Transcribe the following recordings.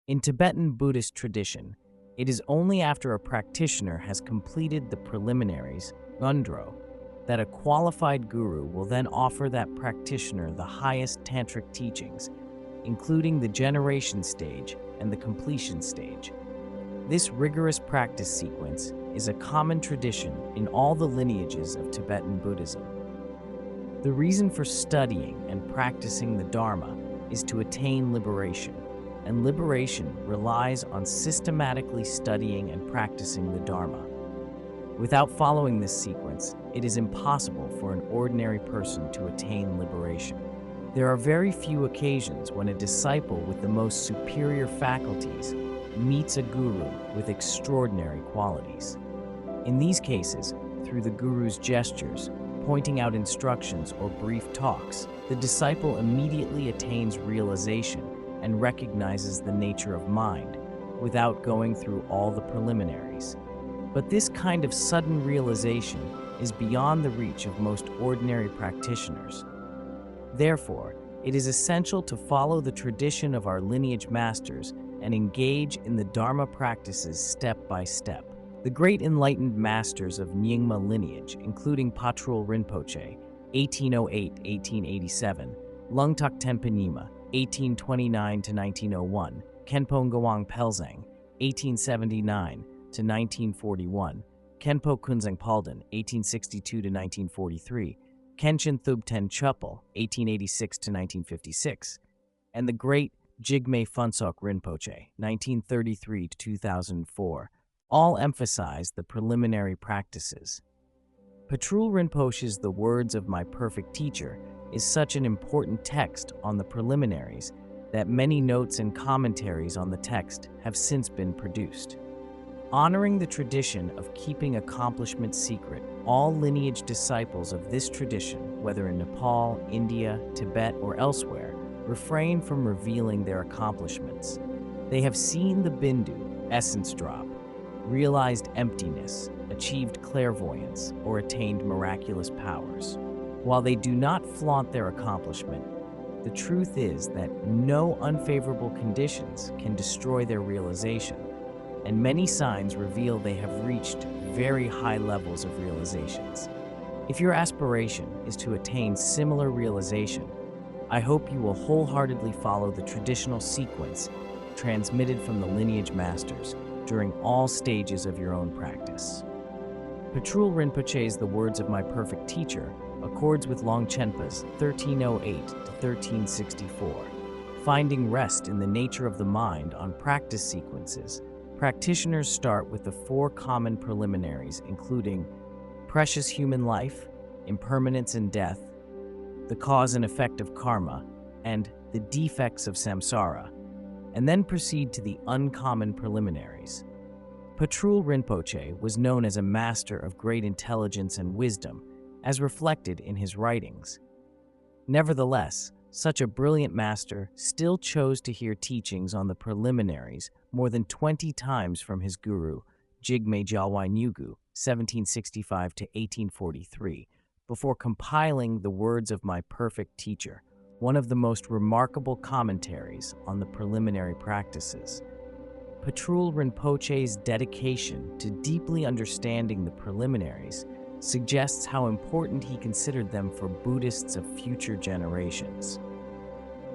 In Tibetan Buddhist tradition, it is only after a practitioner has completed the preliminaries, ngondro, that a qualified guru will then offer that practitioner the highest tantric teachings, including the generation stage and the completion stage. This rigorous practice sequence is a common tradition in all the lineages of Tibetan Buddhism. The reason for studying and practicing the Dharma is to attain liberation, and liberation relies on systematically studying and practicing the Dharma. Without following this sequence, it is impossible for an ordinary person to attain liberation. There are very few occasions when a disciple with the most superior faculties meets a guru with extraordinary qualities. In these cases, through the guru's gestures, pointing out instructions, or brief talks, the disciple immediately attains realization and recognizes the nature of mind without going through all the preliminaries. But this kind of sudden realization is beyond the reach of most ordinary practitioners. Therefore, it is essential to follow the tradition of our lineage masters and engage in the Dharma practices step by step. The great enlightened masters of Nyingma lineage, including Patrul Rinpoche, 1808-1887, Lungtak Tenpa Nyima, 1829-1901, Khenpo Ngawang Pelzang, 1879-1941, Khenpo Kunzang Palden, 1862-1943, Kenshin Thubten Chupal, 1886-1956, and the great Jigme Phuntsok Rinpoche, 1933-2004, all emphasize the preliminary practices. Patrul Rinpoche's The Words of My Perfect Teacher is such an important text on the preliminaries that many notes and commentaries on the text have since been produced. Honoring the tradition of keeping accomplishments secret, all lineage disciples of this tradition, whether in Nepal, India, Tibet, or elsewhere, refrain from revealing their accomplishments. They have seen the Bindu, essence drop, realized emptiness, achieved clairvoyance, or attained miraculous powers. While they do not flaunt their accomplishment, the truth is that no unfavorable conditions can destroy their realization, and many signs reveal they have reached very high levels of realizations. If your aspiration is to attain similar realization, I hope you will wholeheartedly follow the traditional sequence transmitted from the lineage masters during all stages of your own practice. Patrul Rinpoche's The Words of My Perfect Teacher accords with Longchenpa's 1308-1364. Finding rest in the nature of the mind on practice sequences, practitioners start with the four common preliminaries, including precious human life, impermanence and death, the cause and effect of karma, and the defects of samsara, and then proceed to the uncommon preliminaries. Patrul Rinpoche was known as a master of great intelligence and wisdom, as reflected in his writings. Nevertheless, such a brilliant master still chose to hear teachings on the preliminaries more than 20 times from his guru, Jigme Gyalwai Nyugu, 1765-1843, before compiling The Words of My Perfect Teacher, one of the most remarkable commentaries on the preliminary practices. Patrul Rinpoche's dedication to deeply understanding the preliminaries suggests how important he considered them for Buddhists of future generations.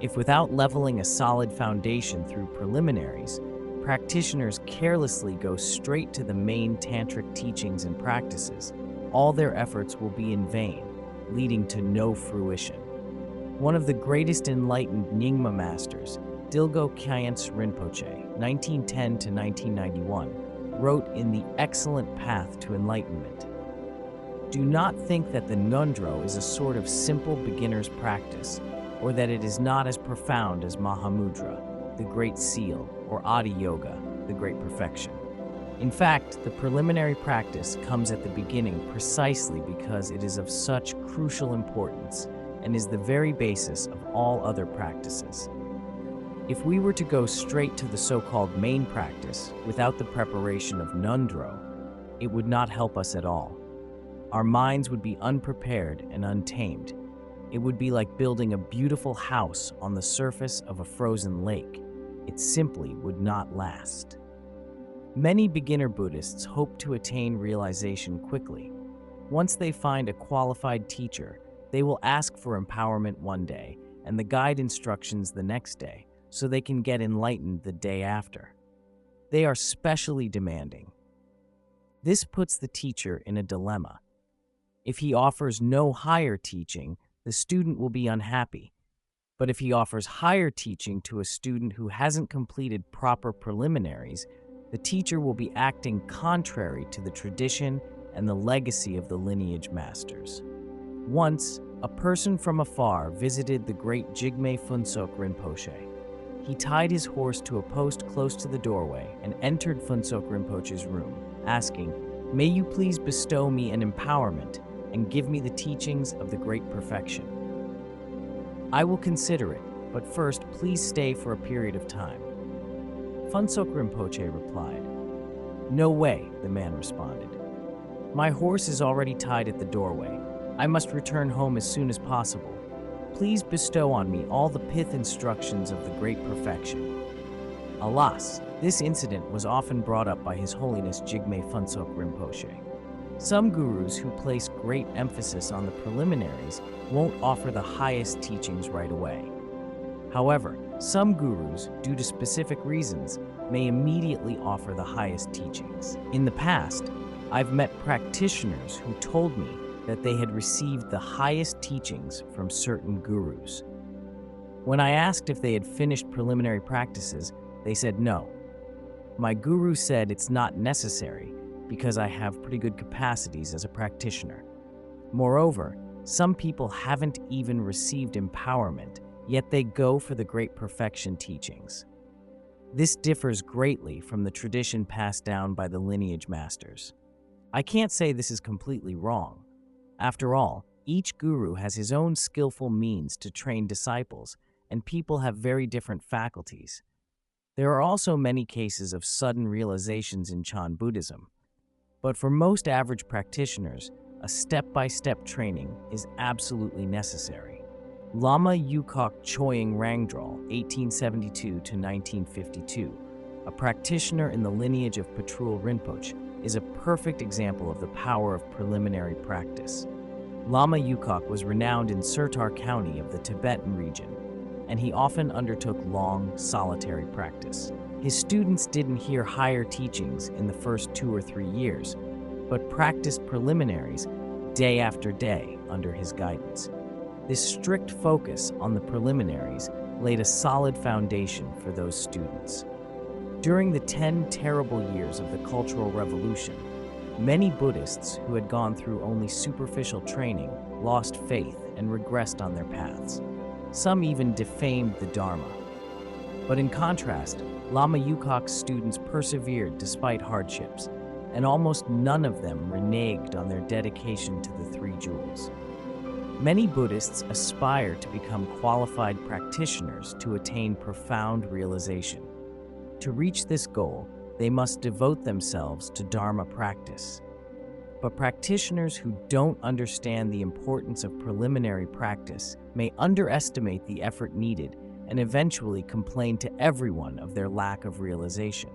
If without leveling a solid foundation through preliminaries, practitioners carelessly go straight to the main tantric teachings and practices, all their efforts will be in vain, leading to no fruition. One of the greatest enlightened Nyingma masters, Dilgo Khyentse Rinpoche, 1910-1991, wrote in The Excellent Path to Enlightenment, "Do not think that the ngondro is a sort of simple beginner's practice, or that it is not as profound as Mahamudra, the Great Seal, or Adi Yoga, the Great Perfection. In fact, the preliminary practice comes at the beginning precisely because it is of such crucial importance and is the very basis of all other practices. If we were to go straight to the so-called main practice without the preparation of ngondro, it would not help us at all. Our minds would be unprepared and untamed. It would be like building a beautiful house on the surface of a frozen lake. it simply would not last. Many beginner Buddhists hope to attain realization quickly. Once they find a qualified teacher, they will ask for empowerment one day and the guide instructions the next day, so they can get enlightened the day after. They are specially demanding. This puts the teacher in a dilemma. If he offers no higher teaching, the student will be unhappy. But if he offers higher teaching to a student who hasn't completed proper preliminaries, the teacher will be acting contrary to the tradition and the legacy of the lineage masters. Once, a person from afar visited the great Jigme Phuntsok Rinpoche. He tied his horse to a post close to the doorway and entered Phuntsok Rinpoche's room, asking, "May you please bestow me an empowerment and give me the teachings of the great perfection? I will consider it, but first please stay for a period of time." Phuntsok Rinpoche replied, "No way," the man responded. "My horse is already tied at the doorway. I must return home as soon as possible. Please bestow on me all the pith instructions of the great perfection." Alas, this incident was often brought up by His Holiness Jigme Phuntsok Rinpoche. Some gurus who place great emphasis on the preliminaries won't offer the highest teachings right away. However, some gurus, due to specific reasons, may immediately offer the highest teachings. In the past, I've met practitioners who told me that they had received the highest teachings from certain gurus. When I asked if they had finished preliminary practices, they said no. My guru said it's not necessary because I have pretty good capacities as a practitioner. Moreover, some people haven't even received empowerment, yet they go for the great perfection teachings. This differs greatly from the tradition passed down by the lineage masters. I can't say this is completely wrong. After all, each guru has his own skillful means to train disciples, and people have very different faculties. There are also many cases of sudden realizations in Chan Buddhism. But for most average practitioners, a step-by-step training is absolutely necessary. Lama Yukok Choying Rangdral, 1872 to 1952, a practitioner in the lineage of Patrul Rinpoche, is a perfect example of the power of preliminary practice. Lama Yukok was renowned in Sertar County of the Tibetan region, and he often undertook long, solitary practice. His students didn't hear higher teachings in the first 2 or 3 years, but practiced preliminaries day after day under his guidance. This strict focus on the preliminaries laid a solid foundation for those students. During the 10 terrible years of the Cultural Revolution, many Buddhists who had gone through only superficial training lost faith and regressed on their paths. Some even defamed the Dharma. But in contrast, Lama Yukok's students persevered despite hardships, and almost none of them reneged on their dedication to the Three Jewels. Many Buddhists aspire to become qualified practitioners to attain profound realization. To reach this goal, they must devote themselves to Dharma practice. But practitioners who don't understand the importance of preliminary practice may underestimate the effort needed and eventually complain to everyone of their lack of realization.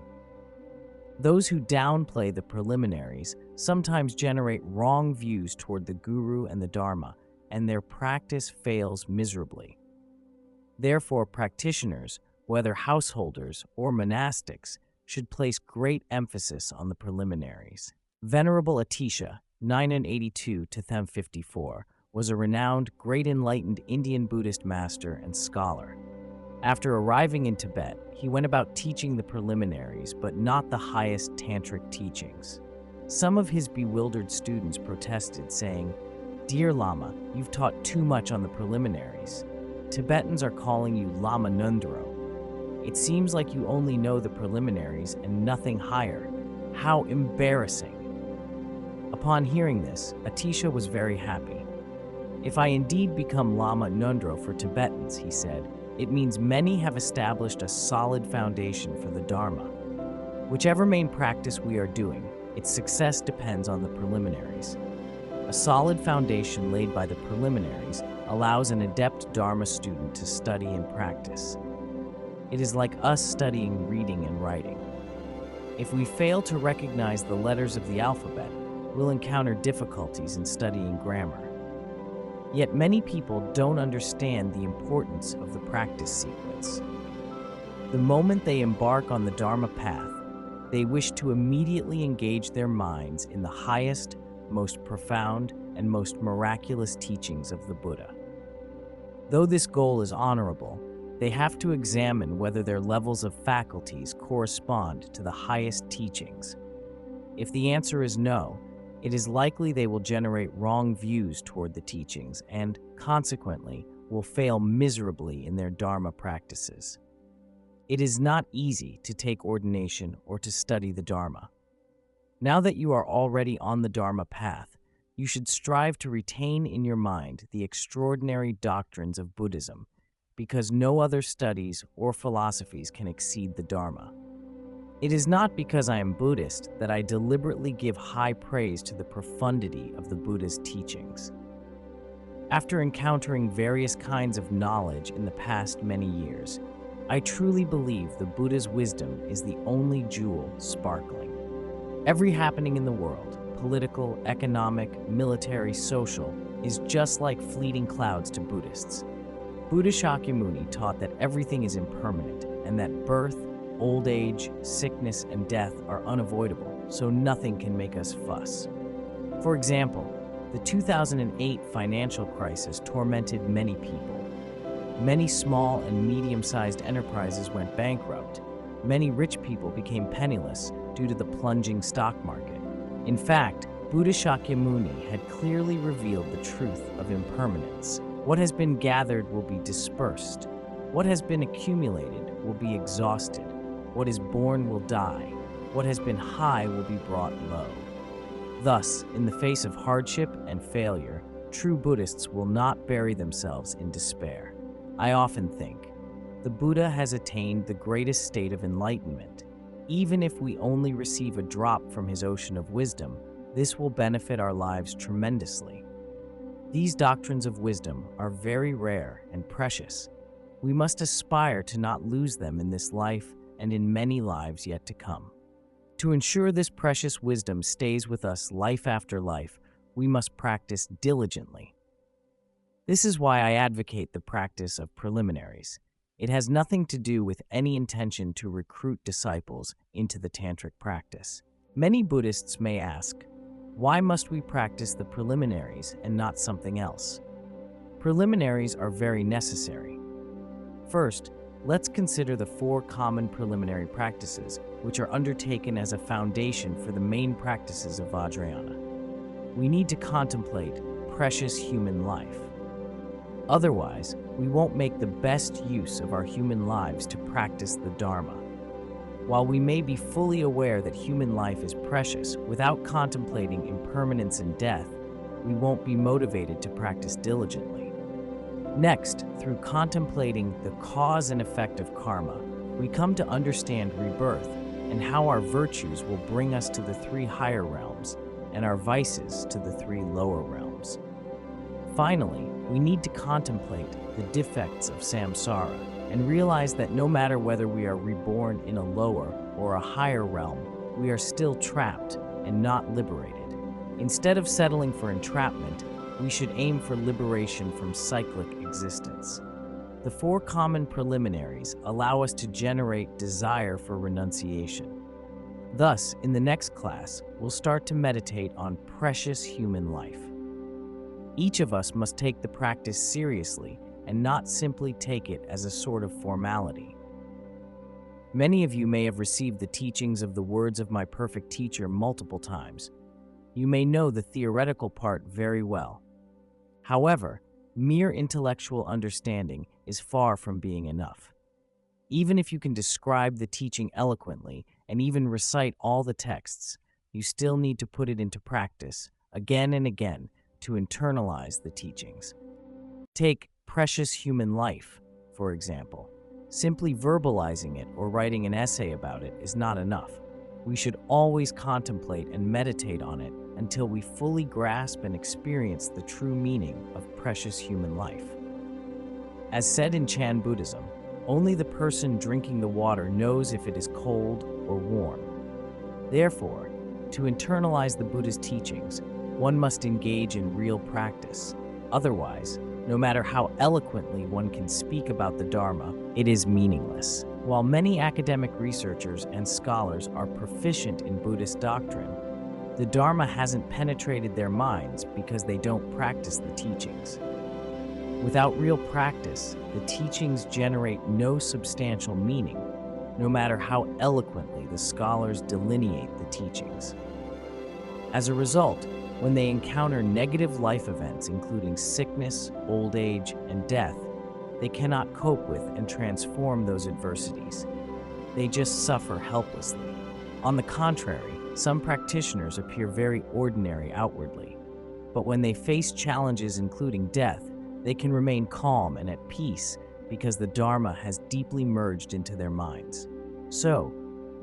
Those who downplay the preliminaries sometimes generate wrong views toward the Guru and the Dharma, and their practice fails miserably. Therefore, practitioners, whether householders or monastics, should place great emphasis on the preliminaries. Venerable Atisha, 982 to 1054, was a renowned, great enlightened Indian Buddhist master and scholar. After arriving in Tibet, he went about teaching the preliminaries, but not the highest tantric teachings. Some of his bewildered students protested, saying, "Dear Lama, you've taught too much on the preliminaries. Tibetans are calling you Lama Ngöndro. It seems like you only know the preliminaries and nothing higher. How embarrassing." Upon hearing this, Atisha was very happy. "If I indeed become Lama Ngöndro for Tibetans," he said, "it means many have established a solid foundation for the Dharma. Whichever main practice we are doing, its success depends on the preliminaries. A solid foundation laid by the preliminaries allows an adept Dharma student to study and practice." It is like us studying reading and writing. If we fail to recognize the letters of the alphabet, we'll encounter difficulties in studying grammar. Yet many people don't understand the importance of the practice sequence. The moment they embark on the Dharma path, they wish to immediately engage their minds in the highest, most profound, and most miraculous teachings of the Buddha. Though this goal is honorable, they have to examine whether their levels of faculties correspond to the highest teachings. If the answer is no, it is likely they will generate wrong views toward the teachings and, consequently, will fail miserably in their Dharma practices. It is not easy to take ordination or to study the Dharma. Now that you are already on the Dharma path, you should strive to retain in your mind the extraordinary doctrines of Buddhism, because no other studies or philosophies can exceed the Dharma. It is not because I am Buddhist that I deliberately give high praise to the profundity of the Buddha's teachings. After encountering various kinds of knowledge in the past many years, I truly believe the Buddha's wisdom is the only jewel sparkling. Every happening in the world, political, economic, military, social, is just like fleeting clouds to Buddhists. Buddha Shakyamuni taught that everything is impermanent and that birth, old age, sickness, and death are unavoidable, so nothing can make us fuss. For example, the 2008 financial crisis tormented many people. Many small and medium-sized enterprises went bankrupt. Many rich people became penniless due to the plunging stock market. In fact, Buddha Shakyamuni had clearly revealed the truth of impermanence. What has been gathered will be dispersed. What has been accumulated will be exhausted. What is born will die. What has been high will be brought low. Thus, in the face of hardship and failure, true Buddhists will not bury themselves in despair. I often think, the Buddha has attained the greatest state of enlightenment. Even if we only receive a drop from his ocean of wisdom, this will benefit our lives tremendously. These doctrines of wisdom are very rare and precious. We must aspire to not lose them in this life and in many lives yet to come. To ensure this precious wisdom stays with us life after life, we must practice diligently. This is why I advocate the practice of preliminaries. It has nothing to do with any intention to recruit disciples into the tantric practice. Many Buddhists may ask, why must we practice the preliminaries and not something else? Preliminaries are very necessary. First, let's consider the 4 common preliminary practices, which are undertaken as a foundation for the main practices of Vajrayana. We need to contemplate precious human life. Otherwise, we won't make the best use of our human lives to practice the Dharma. While we may be fully aware that human life is precious, without contemplating impermanence and death, we won't be motivated to practice diligently. Next, through contemplating the cause and effect of karma, we come to understand rebirth and how our virtues will bring us to the 3 higher realms and our vices to the 3 lower realms. Finally, we need to contemplate the defects of samsara and realize that no matter whether we are reborn in a lower or a higher realm, we are still trapped and not liberated. Instead of settling for entrapment, we should aim for liberation from cyclic existence. The 4 common preliminaries allow us to generate desire for renunciation. Thus, in the next class, we'll start to meditate on precious human life. Each of us must take the practice seriously and not simply take it as a sort of formality. Many of you may have received the teachings of the words of my perfect teacher multiple times. You may know the theoretical part very well. However, mere intellectual understanding is far from being enough. Even if you can describe the teaching eloquently and even recite all the texts, you still need to put it into practice again and again to internalize the teachings. Take precious human life, for example. Simply verbalizing it or writing an essay about it is not enough. We should always contemplate and meditate on it until we fully grasp and experience the true meaning of precious human life. As said in Chan Buddhism, Only the person drinking the water knows if it is cold or warm. Therefore, to internalize the Buddha's teachings, one must engage in real practice. Otherwise, no matter how eloquently one can speak about the Dharma, it is meaningless. While many academic researchers and scholars are proficient in Buddhist doctrine, the Dharma hasn't penetrated their minds because they don't practice the teachings. Without real practice, the teachings generate no substantial meaning, no matter how eloquently the scholars delineate the teachings. As a result, when they encounter negative life events including sickness, old age, and death, they cannot cope with and transform those adversities. They just suffer helplessly. On the contrary, some practitioners appear very ordinary outwardly, but when they face challenges including death, they can remain calm and at peace because the Dharma has deeply merged into their minds. So,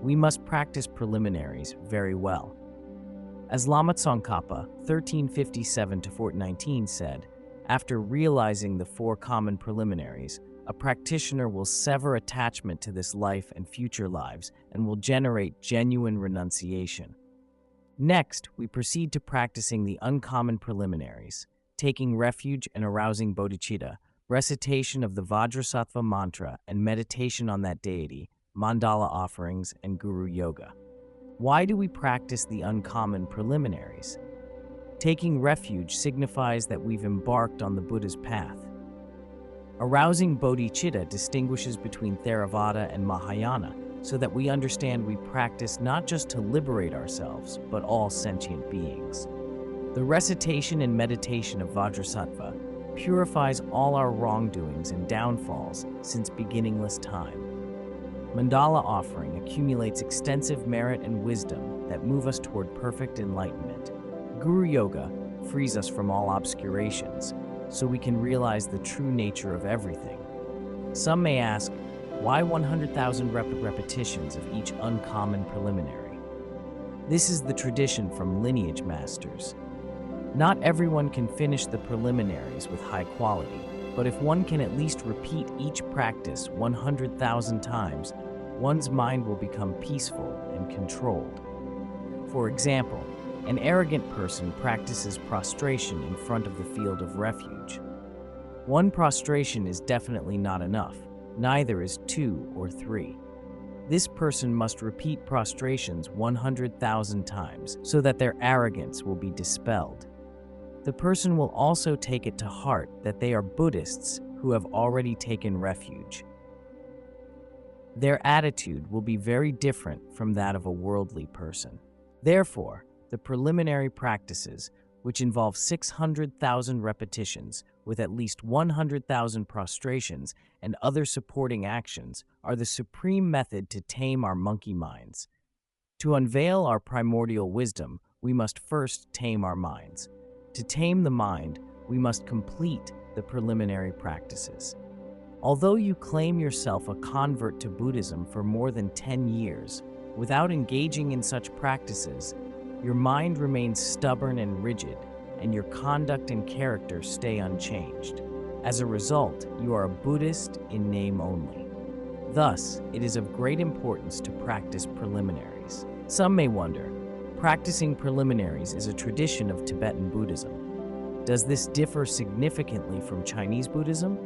we must practice preliminaries very well. As Lama Tsongkhapa, 1357-1419 said, after realizing the four common preliminaries, a practitioner will sever attachment to this life and future lives and will generate genuine renunciation. Next, we proceed to practicing the uncommon preliminaries, taking refuge and arousing bodhicitta, recitation of the Vajrasattva mantra, and meditation on that deity, mandala offerings, and guru yoga. Why do we practice the uncommon preliminaries? Taking refuge signifies that we've embarked on the Buddha's path. Arousing bodhicitta distinguishes between Theravada and Mahayana so that we understand we practice not just to liberate ourselves, but all sentient beings. The recitation and meditation of Vajrasattva purifies all our wrongdoings and downfalls since beginningless time. Mandala offering accumulates extensive merit and wisdom that move us toward perfect enlightenment. Guru Yoga frees us from all obscurations, so we can realize the true nature of everything. Some may ask, why 100,000 repetitions of each uncommon preliminary? This is the tradition from lineage masters. Not everyone can finish the preliminaries with high quality, but if one can at least repeat each practice 100,000 times, one's mind will become peaceful and controlled. For example, an arrogant person practices prostration in front of the field of refuge. One prostration is definitely not enough, neither is 2 or 3. This person must repeat prostrations 100,000 times so that their arrogance will be dispelled. The person will also take it to heart that they are Buddhists who have already taken refuge. Their attitude will be very different from that of a worldly person. Therefore, the preliminary practices, which involve 600,000 repetitions with at least 100,000 prostrations and other supporting actions, are the supreme method to tame our monkey minds. To unveil our primordial wisdom, we must first tame our minds. To tame the mind, we must complete the preliminary practices. Although you claim yourself a convert to Buddhism for more than 10 years, without engaging in such practices, your mind remains stubborn and rigid, and your conduct and character stay unchanged. As a result, you are a Buddhist in name only. Thus, it is of great importance to practice preliminaries. Some may wonder, practicing preliminaries is a tradition of Tibetan Buddhism. Does this differ significantly from Chinese Buddhism?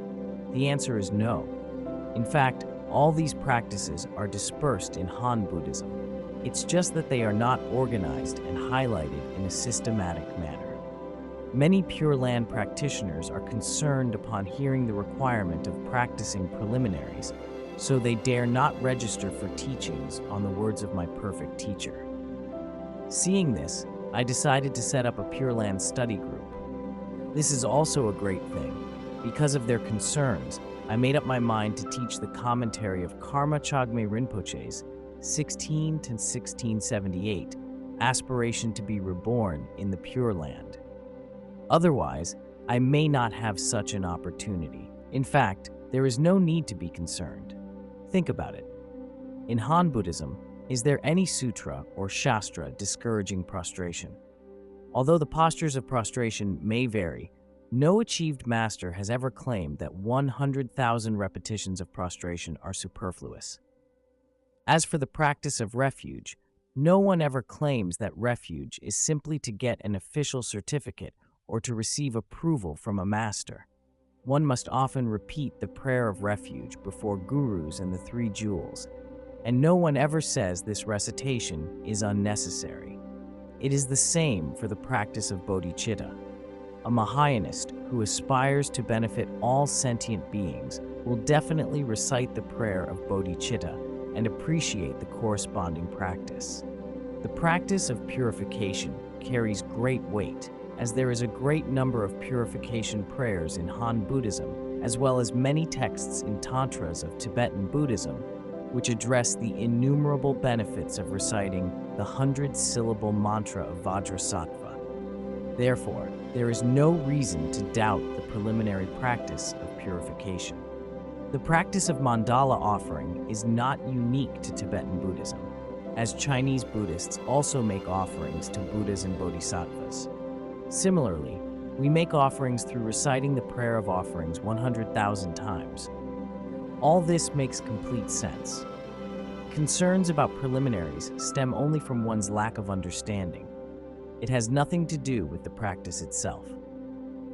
The answer is no. In fact, all these practices are dispersed in Han Buddhism. It's just that they are not organized and highlighted in a systematic manner. Many Pure Land practitioners are concerned upon hearing the requirement of practicing preliminaries, so they dare not register for teachings on the words of my perfect teacher. Seeing this, I decided to set up a Pure Land study group. This is also a great thing. Because of their concerns, I made up my mind to teach the commentary of Karma Chagme Rinpoche's 16 to 1678, Aspiration to be Reborn in the Pure Land. Otherwise, I may not have such an opportunity. In fact, there is no need to be concerned. Think about it. In Han Buddhism, is there any sutra or shastra discouraging prostration? Although the postures of prostration may vary, No achieved master has ever claimed that 100,000 repetitions of prostration are superfluous. As for the practice of refuge, no one ever claims that refuge is simply to get an official certificate or to receive approval from a master. One must often repeat the prayer of refuge before gurus and the three jewels, and no one ever says this recitation is unnecessary. It is the same for the practice of bodhicitta. A Mahayanist who aspires to benefit all sentient beings will definitely recite the prayer of bodhicitta and appreciate the corresponding practice. The practice of purification carries great weight, as there is a great number of purification prayers in Han Buddhism, as well as many texts in tantras of Tibetan Buddhism, which address the innumerable benefits of reciting the 100-syllable mantra of Vajrasattva. Therefore, there is no reason to doubt the preliminary practice of purification. The practice of mandala offering is not unique to Tibetan Buddhism, as Chinese Buddhists also make offerings to Buddhas and Bodhisattvas. Similarly, we make offerings through reciting the prayer of offerings 100,000 times. All this makes complete sense. Concerns about preliminaries stem only from one's lack of understanding. It has nothing to do with the practice itself.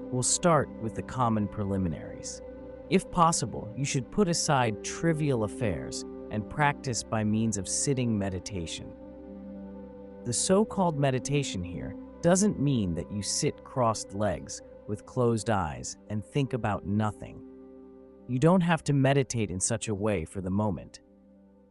We'll start with the common preliminaries. If possible, you should put aside trivial affairs and practice by means of sitting meditation. The so-called meditation here doesn't mean that you sit crossed legs with closed eyes and think about nothing. You don't have to meditate in such a way for the moment.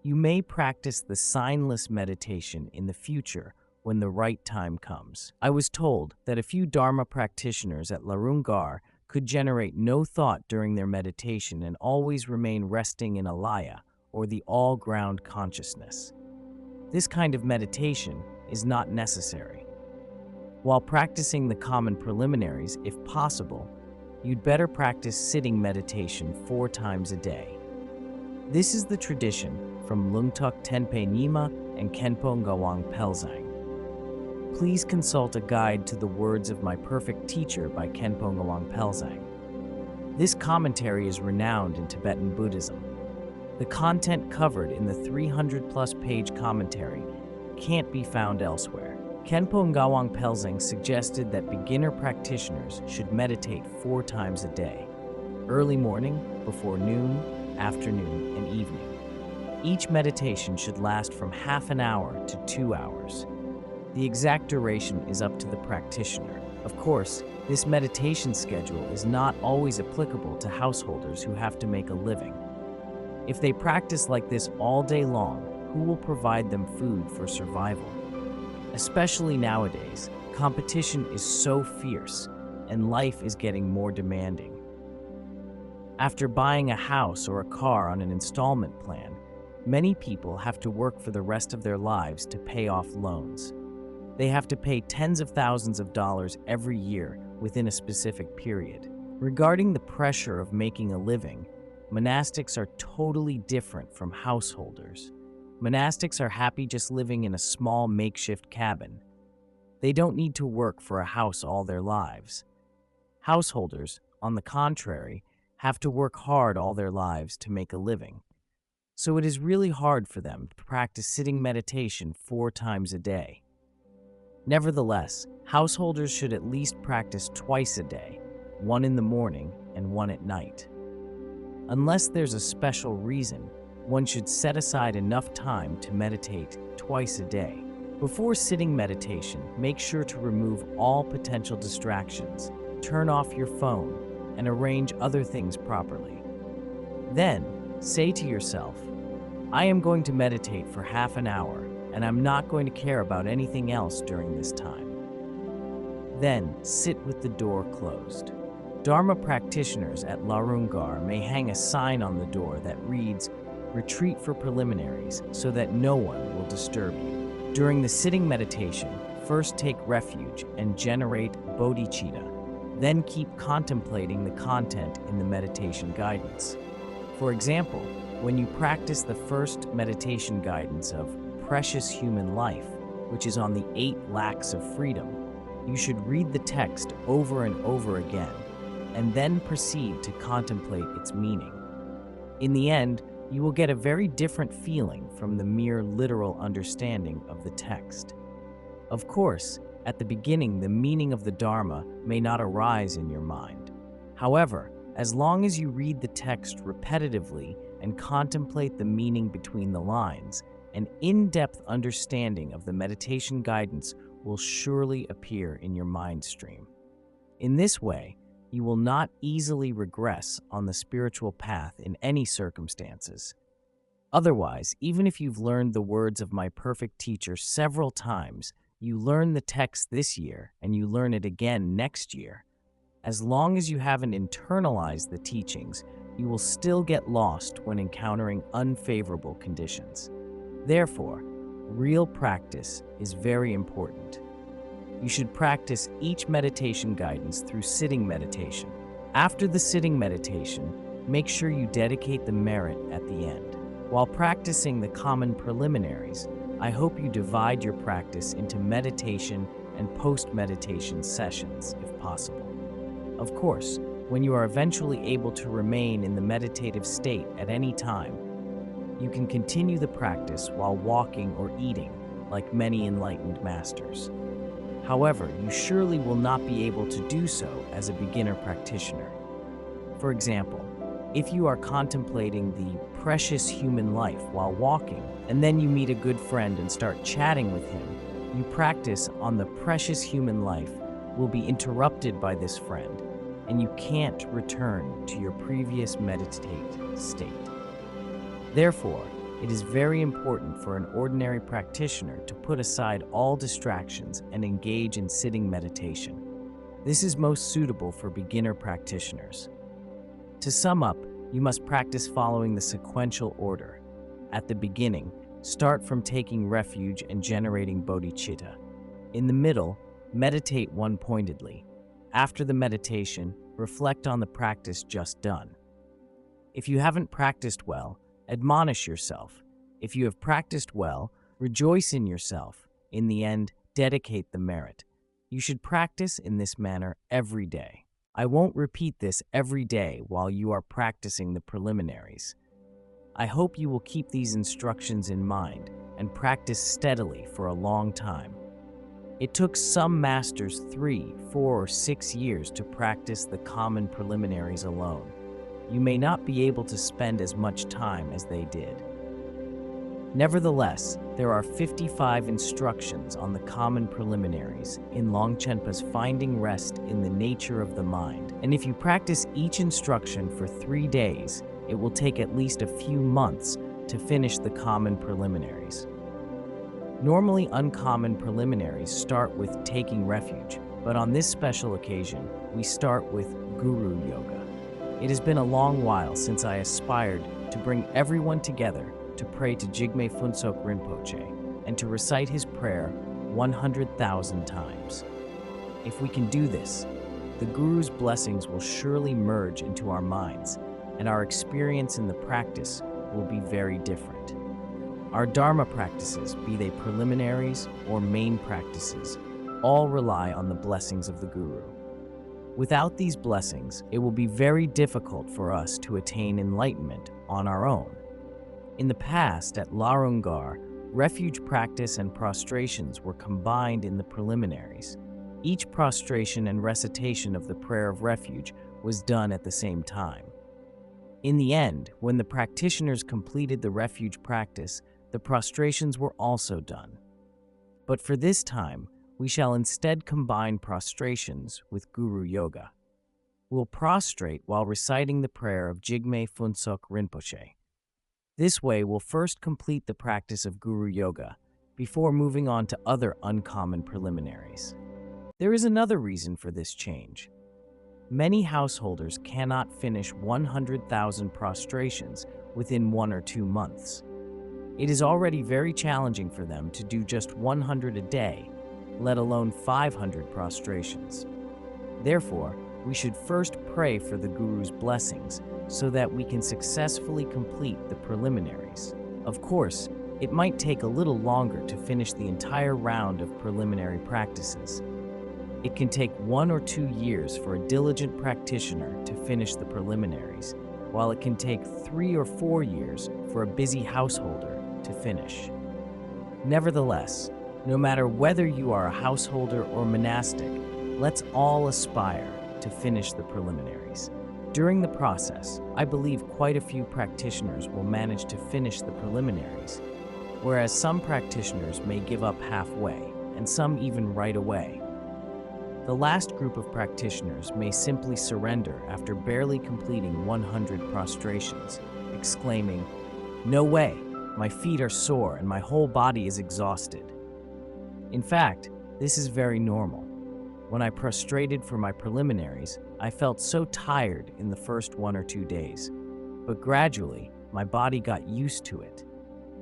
You may practice the signless meditation in the future when the right time comes. I was told that a few Dharma practitioners at Larungar could generate no thought during their meditation and always remain resting in alaya, or the all-ground consciousness. This kind of meditation is not necessary. While practicing the common preliminaries, if possible, you'd better practice sitting meditation 4 times a day. This is the tradition from Lungtuk Tenpe Nyima and Khenpo Ngawang Pelzang. Please consult a guide to the words of my perfect teacher by Khenpo Ngawang Pelzang. This commentary is renowned in Tibetan Buddhism. The content covered in the 300-plus page commentary can't be found elsewhere. Khenpo Ngawang Pelzang suggested that beginner practitioners should meditate 4 times a day: early morning, before noon, afternoon, and evening. Each meditation should last from half an hour to 2 hours. The exact duration is up to the practitioner. Of course, this meditation schedule is not always applicable to householders who have to make a living. If they practice like this all day long, who will provide them food for survival? Especially nowadays, competition is so fierce and life is getting more demanding. After buying a house or a car on an installment plan, many people have to work for the rest of their lives to pay off loans. They have to pay tens of thousands of dollars every year within a specific period. Regarding the pressure of making a living, monastics are totally different from householders. Monastics are happy just living in a small makeshift cabin. They don't need to work for a house all their lives. Householders, on the contrary, have to work hard all their lives to make a living. So it is really hard for them to practice sitting meditation 4 times a day. Nevertheless, householders should at least practice twice a day, 1 in the morning and 1 at night. Unless there's a special reason, one should set aside enough time to meditate twice a day. Before sitting meditation, make sure to remove all potential distractions, turn off your phone, and arrange other things properly. Then, say to yourself, I am going to meditate for half an hour, and I'm not going to care about anything else during this time. Then, sit with the door closed. Dharma practitioners at Larungar may hang a sign on the door that reads, "Retreat for preliminaries," so that no one will disturb you. During the sitting meditation, first take refuge and generate bodhicitta. Then keep contemplating the content in the meditation guidance. For example, when you practice the first meditation guidance of Precious Human Life, which is on the 8 lacks of freedom, you should read the text over and over again and then proceed to contemplate its meaning. In the end, you will get a very different feeling from the mere literal understanding of the text. Of course, at the beginning, the meaning of the Dharma may not arise in your mind. However, as long as you read the text repetitively and contemplate the meaning between the lines, an in-depth understanding of the meditation guidance will surely appear in your mind stream. In this way, you will not easily regress on the spiritual path in any circumstances. Otherwise, even if you've learned the words of my perfect teacher several times, you learn the text this year and you learn it again next year. As long as you haven't internalized the teachings, you will still get lost when encountering unfavorable conditions. Therefore, real practice is very important. You should practice each meditation guidance through sitting meditation. After the sitting meditation, make sure you dedicate the merit at the end. While practicing the common preliminaries, I hope you divide your practice into meditation and post-meditation sessions, if possible. Of course, when you are eventually able to remain in the meditative state at any time, you can continue the practice while walking or eating, like many enlightened masters. However, you surely will not be able to do so as a beginner practitioner. For example, if you are contemplating the precious human life while walking, and then you meet a good friend and start chatting with him, you practice on the precious human life will be interrupted by this friend, and you can't return to your previous meditative state. Therefore, it is very important for an ordinary practitioner to put aside all distractions and engage in sitting meditation. This is most suitable for beginner practitioners. To sum up, you must practice following the sequential order. At the beginning, start from taking refuge and generating bodhicitta. In the middle, meditate one-pointedly. After the meditation, reflect on the practice just done. If you haven't practiced well, admonish yourself. If you have practiced well, rejoice in yourself. In the end, dedicate the merit. You should practice in this manner every day. I won't repeat this every day while you are practicing the preliminaries. I hope you will keep these instructions in mind and practice steadily for a long time. It took some masters 3, 4, or 6 years to practice the common preliminaries alone. You may not be able to spend as much time as they did. Nevertheless, there are 55 instructions on the common preliminaries in Longchenpa's Finding Rest in the Nature of the Mind, and if you practice each instruction for 3 days, it will take at least a few months to finish the common preliminaries. Normally, uncommon preliminaries start with taking refuge, but on this special occasion, we start with Guru Yoga. It has been a long while since I aspired to bring everyone together to pray to Jigme Phuntsok Rinpoche and to recite his prayer 100,000 times. If we can do this, the Guru's blessings will surely merge into our minds, and our experience in the practice will be very different. Our Dharma practices, be they preliminaries or main practices, all rely on the blessings of the Guru. Without these blessings, it will be very difficult for us to attain enlightenment on our own. In the past, at Larungar, refuge practice and prostrations were combined in the preliminaries. Each prostration and recitation of the prayer of refuge was done at the same time. In the end, when the practitioners completed the refuge practice, the prostrations were also done. But for this time, we shall instead combine prostrations with Guru Yoga. We'll prostrate while reciting the prayer of Jigme Phuntsok Rinpoche. This way, we'll first complete the practice of Guru Yoga before moving on to other uncommon preliminaries. There is another reason for this change. Many householders cannot finish 100,000 prostrations within 1 or 2 months. It is already very challenging for them to do just 100 a day, let alone 500 prostrations. Therefore, we should first pray for the Guru's blessings so that we can successfully complete the preliminaries. Of course, it might take a little longer to finish the entire round of preliminary practices. It can take 1 or 2 years for a diligent practitioner to finish the preliminaries, while it can take 3 or 4 years for a busy householder to finish. Nevertheless, no matter whether you are a householder or monastic, let's all aspire to finish the preliminaries. During the process, I believe quite a few practitioners will manage to finish the preliminaries, whereas some practitioners may give up halfway, and some even right away. The last group of practitioners may simply surrender after barely completing 100 prostrations, exclaiming, "No way, my feet are sore and my whole body is exhausted." In fact, this is very normal. When I prostrated for my preliminaries, I felt so tired in the first 1 or 2 days, but gradually, my body got used to it.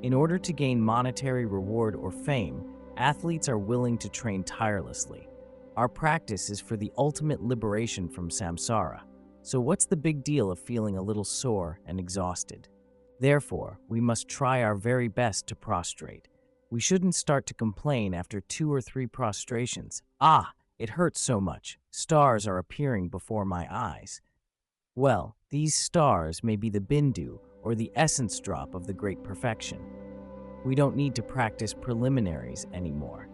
In order to gain monetary reward or fame, athletes are willing to train tirelessly. Our practice is for the ultimate liberation from samsara, so what's the big deal of feeling a little sore and exhausted? Therefore, we must try our very best to prostrate. We shouldn't start to complain after 2 or 3 prostrations. "Ah, it hurts so much. Stars are appearing before my eyes." Well, these stars may be the bindu, or the essence drop of the great perfection. We don't need to practice preliminaries anymore.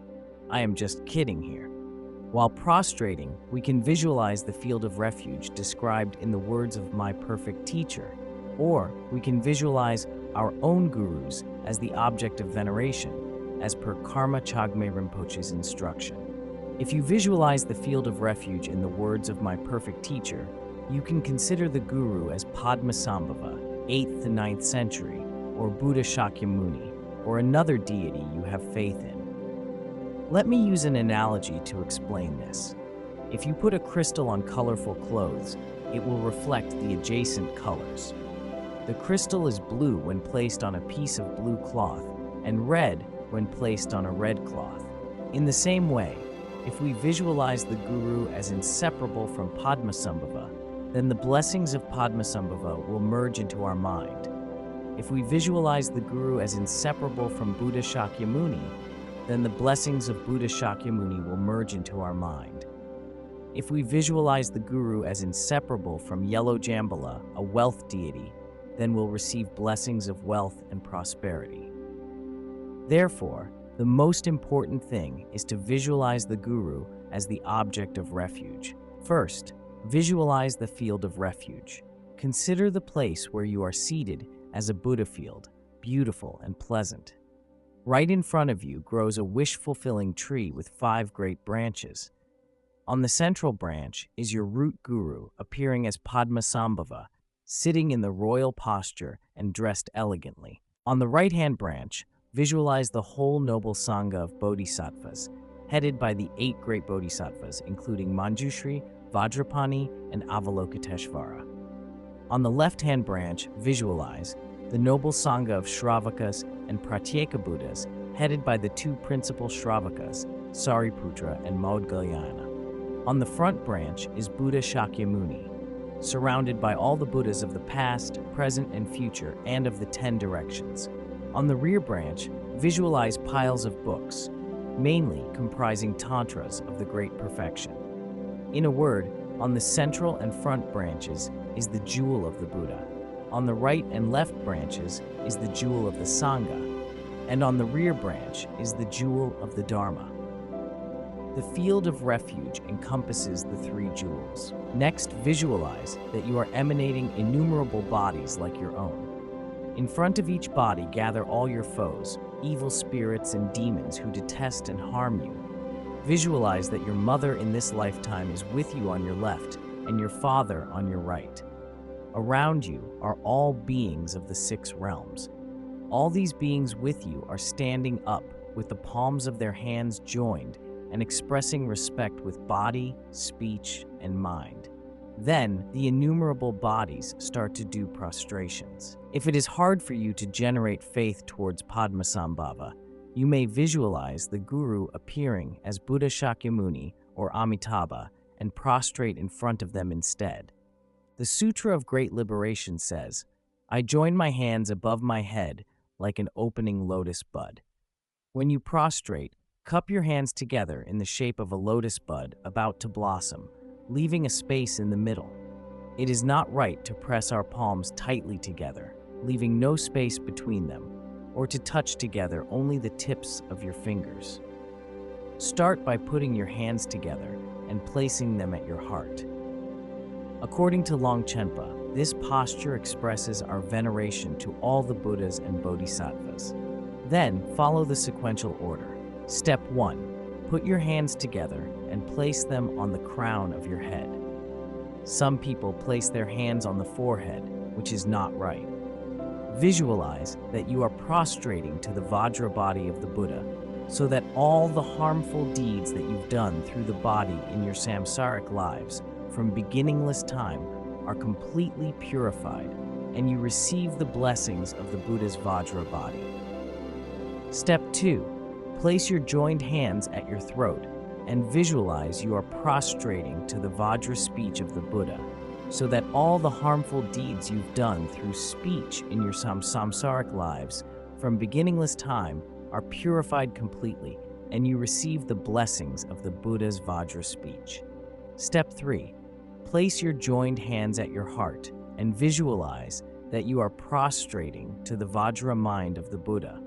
I am just kidding here. While prostrating, we can visualize the field of refuge described in the words of my perfect teacher, or we can visualize our own gurus as the object of veneration, as per Karma Chagme Rinpoche's instruction. If you visualize the field of refuge in the words of my perfect teacher, you can consider the guru as Padmasambhava, 8th to 9th century, or Buddha Shakyamuni, or another deity you have faith in. Let me use an analogy to explain this. If you put a crystal on colorful clothes, it will reflect the adjacent colors. The crystal is blue when placed on a piece of blue cloth, and red when placed on a red cloth. In the same way, if we visualize the guru as inseparable from Padmasambhava, then the blessings of Padmasambhava will merge into our mind. If we visualize the guru as inseparable from Buddha Shakyamuni, then the blessings of Buddha Shakyamuni will merge into our mind. If we visualize the guru as inseparable from Yellow Jambala, a wealth deity, then we'll receive blessings of wealth and prosperity. Therefore, the most important thing is to visualize the guru as the object of refuge. First, visualize the field of refuge. Consider the place where you are seated as a Buddha field, beautiful and pleasant. Right in front of you grows a wish-fulfilling tree with 5 great branches. On the central branch is your root guru appearing as Padmasambhava, sitting in the royal posture and dressed elegantly. On the right-hand branch, visualize the whole noble Sangha of Bodhisattvas, headed by the 8 great Bodhisattvas, including Manjushri, Vajrapani, and Avalokiteshvara. On the left-hand branch, visualize the noble Sangha of Shravakas and Pratyeka Buddhas, headed by the 2 principal Shravakas, Sariputra and Maudgalyana. On the front branch is Buddha Shakyamuni, surrounded by all the Buddhas of the past, present, and future, and of the 10 directions. On the rear branch, visualize piles of books, mainly comprising tantras of the great perfection. In a word, on the central and front branches is the jewel of the Buddha. On the right and left branches is the jewel of the Sangha, and on the rear branch is the jewel of the Dharma. The field of refuge encompasses the 3 jewels. Next, visualize that you are emanating innumerable bodies like your own. In front of each body, gather all your foes, evil spirits and demons who detest and harm you. Visualize that your mother in this lifetime is with you on your left and your father on your right. Around you are all beings of the 6 realms. All these beings with you are standing up with the palms of their hands joined and expressing respect with body, speech, and mind. Then, the innumerable bodies start to do prostrations. If it is hard for you to generate faith towards Padmasambhava, you may visualize the guru appearing as Buddha Shakyamuni or Amitabha and prostrate in front of them instead. The Sutra of Great Liberation says, "I join my hands above my head like an opening lotus bud." When you prostrate, Cup your hands together in the shape of a lotus bud about to blossom, leaving a space in the middle. It is not right to press our palms tightly together, leaving no space between them, or to touch together only the tips of your fingers. Start by putting your hands together and placing them at your heart. According to Longchen, this posture expresses our veneration to all the Buddhas and Bodhisattvas. Then, follow the sequential order. Step 1. Put your hands together and place them on the crown of your head. Some people place their hands on the forehead, which is not right. Visualize that you are prostrating to the Vajra body of the Buddha, so that all the harmful deeds that you've done through the body in your samsaric lives from beginningless time are completely purified, and you receive the blessings of the Buddha's Vajra body. Step 2. Place your joined hands at your throat and visualize you are prostrating to the Vajra speech of the Buddha, so that all the harmful deeds you've done through speech in your samsaric lives from beginningless time are purified completely, and you receive the blessings of the Buddha's Vajra speech. Step 3. Place your joined hands at your heart and visualize that you are prostrating to the Vajra mind of the Buddha.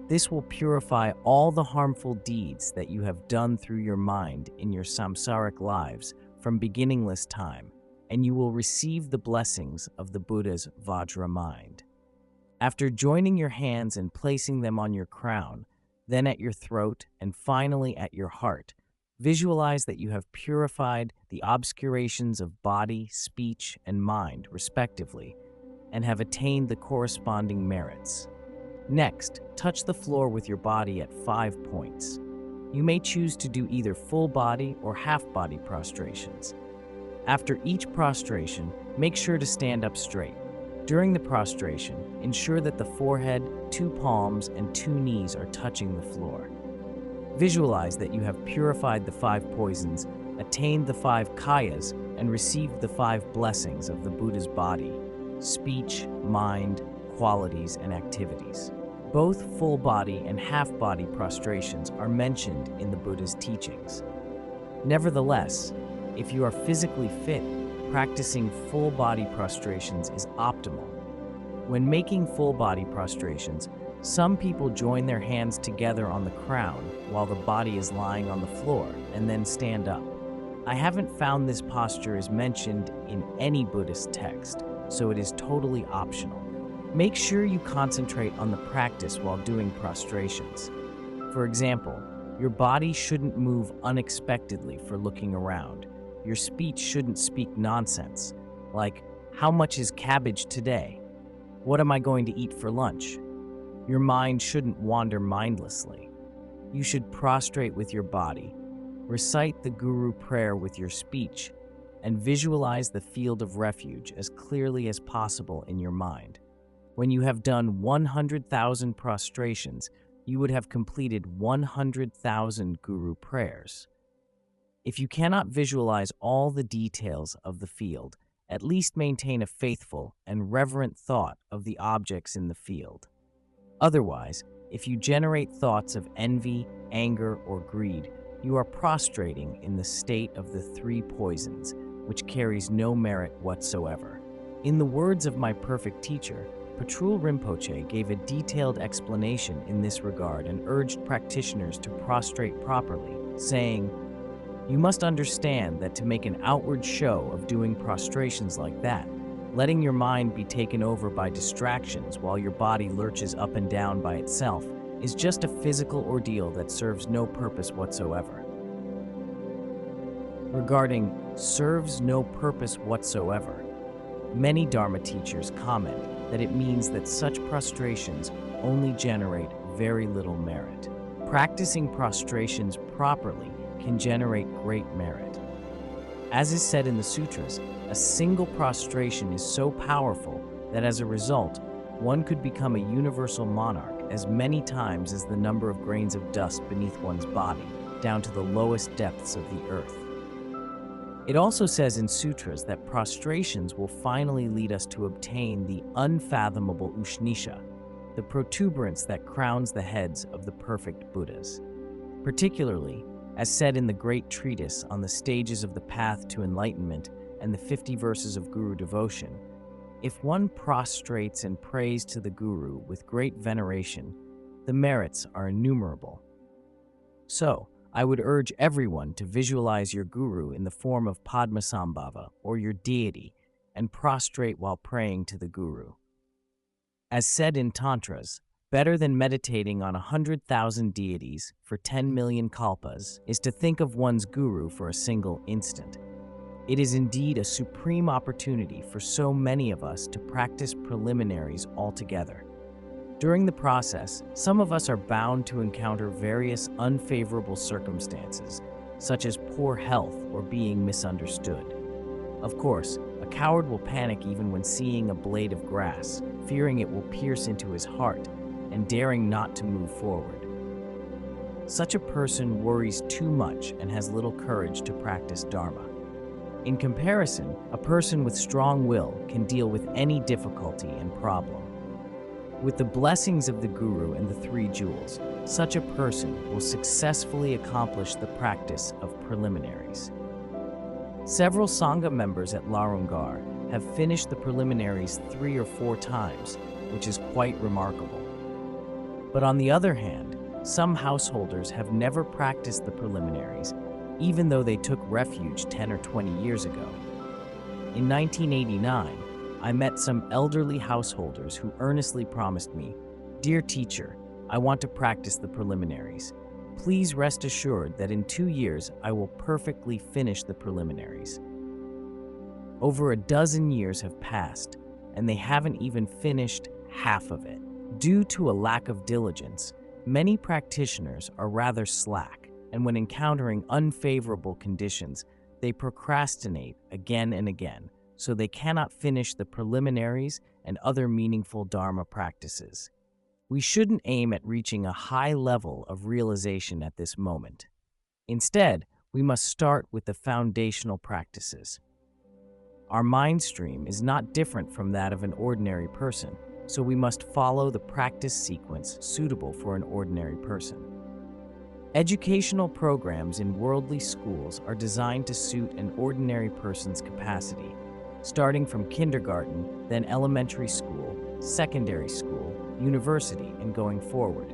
This will purify all the harmful deeds that you have done through your mind in your samsaric lives from beginningless time, and you will receive the blessings of the Buddha's Vajra mind. After joining your hands and placing them on your crown, then at your throat, and finally at your heart, visualize that you have purified the obscurations of body, speech, and mind, respectively, and have attained the corresponding merits. Next, touch the floor with your body at 5 points. You may choose to do either full body or half body prostrations. After each prostration, make sure to stand up straight. During the prostration, ensure that the forehead, 2 palms, and 2 knees are touching the floor. Visualize that you have purified the 5 poisons, attained the 5 kayas, and received the 5 blessings of the Buddha's body, speech, mind, qualities, and activities. Both full body and half body prostrations are mentioned in the Buddha's teachings. Nevertheless, if you are physically fit, practicing full body prostrations is optimal. When making full body prostrations, some people join their hands together on the crown while the body is lying on the floor and then stand up. I haven't found this posture is mentioned in any Buddhist text, so it is totally optional. Make sure you concentrate on the practice while doing prostrations. For example, your body shouldn't move unexpectedly for looking around. Your speech shouldn't speak nonsense, like, "How much is cabbage today? What am I going to eat for lunch?" Your mind shouldn't wander mindlessly. You should prostrate with your body, recite the Guru prayer with your speech, and visualize the field of refuge as clearly as possible in your mind. When you have done 100,000 prostrations, you would have completed 100,000 Guru prayers. If you cannot visualize all the details of the field, at least maintain a faithful and reverent thought of the objects in the field. Otherwise, if you generate thoughts of envy, anger, or greed, you are prostrating in the state of the 3 poisons, which carries no merit whatsoever. In the words of my perfect teacher, Patrul Rinpoche gave a detailed explanation in this regard and urged practitioners to prostrate properly, saying, "You must understand that to make an outward show of doing prostrations like that, letting your mind be taken over by distractions while your body lurches up and down by itself, is just a physical ordeal that serves no purpose whatsoever." Regarding "serves no purpose whatsoever," many Dharma teachers comment that it means that such prostrations only generate very little merit. Practicing prostrations properly can generate great merit. As is said in the sutras, a single prostration is so powerful that as a result, one could become a universal monarch as many times as the number of grains of dust beneath one's body, down to the lowest depths of the earth. It also says in sutras that prostrations will finally lead us to obtain the unfathomable Ushnisha, the protuberance that crowns the heads of the perfect Buddhas. particularly, as said in the great treatise on the stages of the path to enlightenment and the 50 verses of Guru devotion, if one prostrates and prays to the Guru with great veneration, the merits are innumerable. So, I would urge everyone to visualize your Guru in the form of Padmasambhava, or your deity, and prostrate while praying to the Guru. As said in Tantras, better than meditating on 100,000 deities for 10 million kalpas is to think of one's Guru for a single instant. It is indeed a supreme opportunity for so many of us to practice preliminaries altogether. During the process, some of us are bound to encounter various unfavorable circumstances, such as poor health or being misunderstood. Of course, a coward will panic even when seeing a blade of grass, fearing it will pierce into his heart and daring not to move forward. Such a person worries too much and has little courage to practice Dharma. In comparison, a person with strong will can deal with any difficulty and problem. With the blessings of the Guru and the three jewels, such a person will successfully accomplish the practice of preliminaries. Several Sangha members at Larungar have finished the preliminaries 3 or 4 times, which is quite remarkable. But on the other hand, some householders have never practiced the preliminaries, even though they took refuge 10 or 20 years ago. In 1989, I met some elderly householders who earnestly promised me, "Dear teacher, I want to practice the preliminaries. Please rest assured that in 2 years I will perfectly finish the preliminaries." Over a dozen years have passed, and they haven't even finished half of it. Due to a lack of diligence, many practitioners are rather slack, and when encountering unfavorable conditions, they procrastinate again and again, so they cannot finish the preliminaries and other meaningful Dharma practices. We shouldn't aim at reaching a high level of realization at this moment. Instead, we must start with the foundational practices. Our mind stream is not different from that of an ordinary person, so we must follow the practice sequence suitable for an ordinary person. Educational programs in worldly schools are designed to suit an ordinary person's capacity, starting from kindergarten, then elementary school, secondary school, university, and going forward.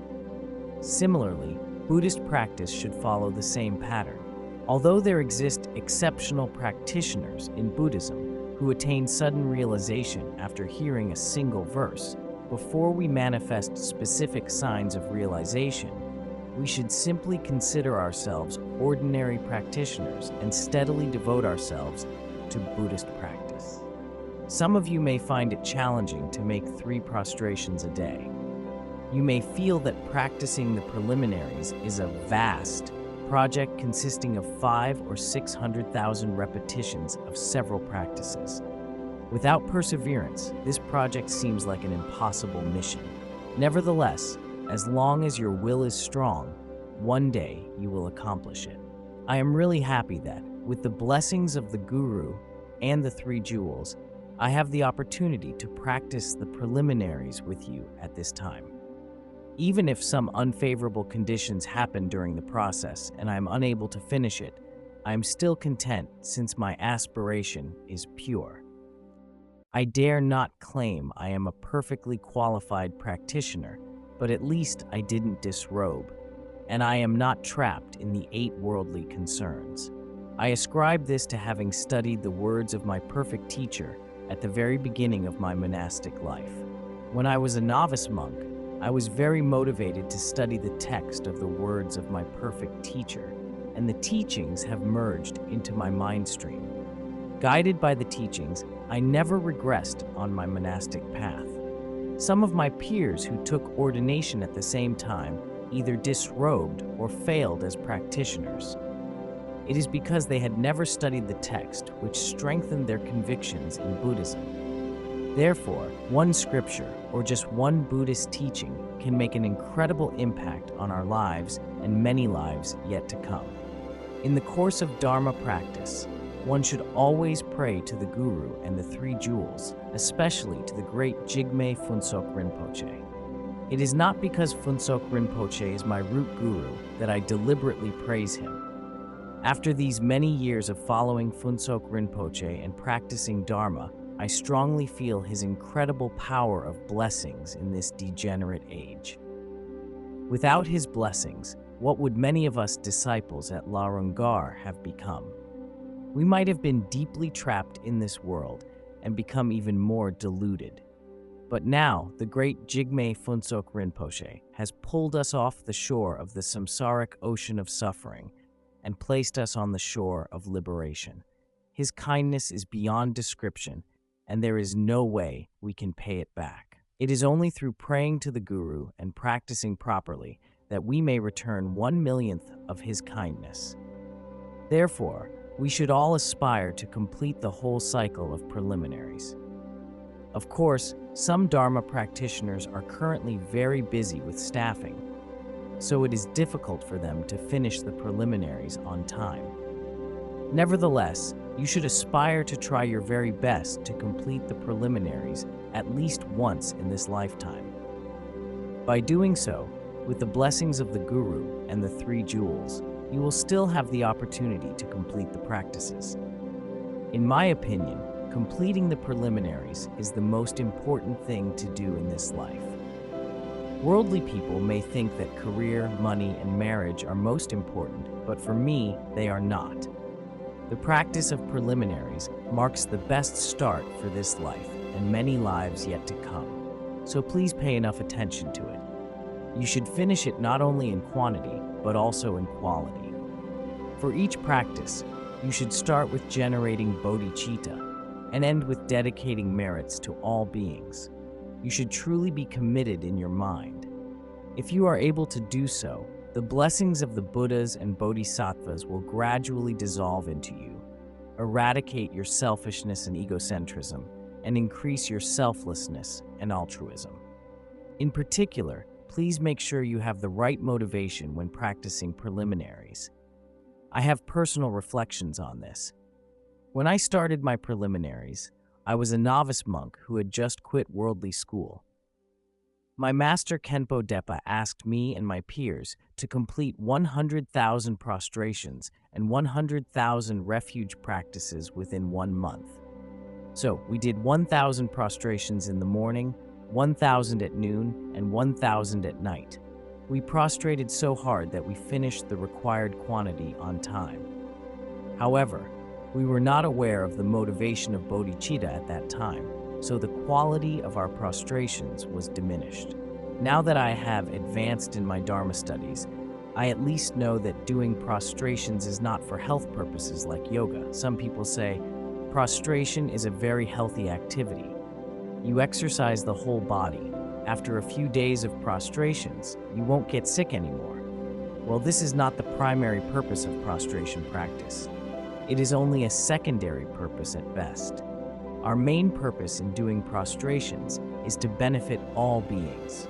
Similarly, Buddhist practice should follow the same pattern. Although there exist exceptional practitioners in Buddhism who attain sudden realization after hearing a single verse, before we manifest specific signs of realization, we should simply consider ourselves ordinary practitioners and steadily devote ourselves to Buddhist practice. Some of you may find it challenging to make 3 prostrations a day. You may feel that practicing the preliminaries is a vast project consisting of 500,000 or 600,000 repetitions of several practices. Without perseverance, this project seems like an impossible mission. Nevertheless, as long as your will is strong, one day you will accomplish it. I am really happy that, with the blessings of the Guru and the 3 jewels, I have the opportunity to practice the preliminaries with you at this time. Even if some unfavorable conditions happen during the process and I am unable to finish it, I am still content since my aspiration is pure. I dare not claim I am a perfectly qualified practitioner, but at least I didn't disrobe, and I am not trapped in the 8 worldly concerns. I ascribe this to having studied the words of my perfect teacher at the very beginning of my monastic life. When I was a novice monk, I was very motivated to study the text of the words of my perfect teacher, and the teachings have merged into my mind stream. Guided by the teachings, I never regressed on my monastic path. Some of my peers who took ordination at the same time either disrobed or failed as practitioners. It is because they had never studied the text, which strengthened their convictions in Buddhism. Therefore, one scripture or just one Buddhist teaching can make an incredible impact on our lives and many lives yet to come. In the course of Dharma practice, one should always pray to the Guru and the 3 jewels, especially to the great Jigme Phuntsok Rinpoche. It is not because Phuntsok Rinpoche is my root guru that I deliberately praise him. After these many years of following Phuntsok Rinpoche and practicing Dharma, I strongly feel his incredible power of blessings in this degenerate age. Without his blessings, what would many of us disciples at Larungar have become? We might have been deeply trapped in this world and become even more deluded. But now, the great Jigme Phuntsok Rinpoche has pulled us off the shore of the samsaric ocean of suffering and placed us on the shore of liberation. His kindness is beyond description, and there is no way we can pay it back. It is only through praying to the Guru and practicing properly that we may return 1/1,000,000th of his kindness. Therefore, we should all aspire to complete the whole cycle of preliminaries. Of course, some Dharma practitioners are currently very busy with staffing, so it is difficult for them to finish the preliminaries on time. Nevertheless, you should aspire to try your very best to complete the preliminaries at least once in this lifetime. By doing so, with the blessings of the Guru and the 3 jewels, you will still have the opportunity to complete the practices. In my opinion, completing the preliminaries is the most important thing to do in this life. Worldly people may think that career, money, and marriage are most important, but for me, they are not. The practice of preliminaries marks the best start for this life and many lives yet to come, so please pay enough attention to it. You should finish it not only in quantity, but also in quality. For each practice, you should start with generating bodhicitta and end with dedicating merits to all beings. You should truly be committed in your mind. If you are able to do so, the blessings of the Buddhas and Bodhisattvas will gradually dissolve into you, eradicate your selfishness and egocentrism, and increase your selflessness and altruism. In particular, please make sure you have the right motivation when practicing preliminaries. I have personal reflections on this. When I started my preliminaries, I was a novice monk who had just quit worldly school. My master Khenpo Depa asked me and my peers to complete 100,000 prostrations and 100,000 refuge practices within 1 month. So we did 1,000 prostrations in the morning, 1,000 at noon, and 1,000 at night. We prostrated so hard that we finished the required quantity on time. However, we were not aware of the motivation of bodhicitta at that time, so the quality of our prostrations was diminished. Now that I have advanced in my Dharma studies, I at least know that doing prostrations is not for health purposes like yoga. Some people say, prostration is a very healthy activity. You exercise the whole body. After a few days of prostrations, you won't get sick anymore. Well, this is not the primary purpose of prostration practice. It is only a secondary purpose at best. Our main purpose in doing prostrations is to benefit all beings.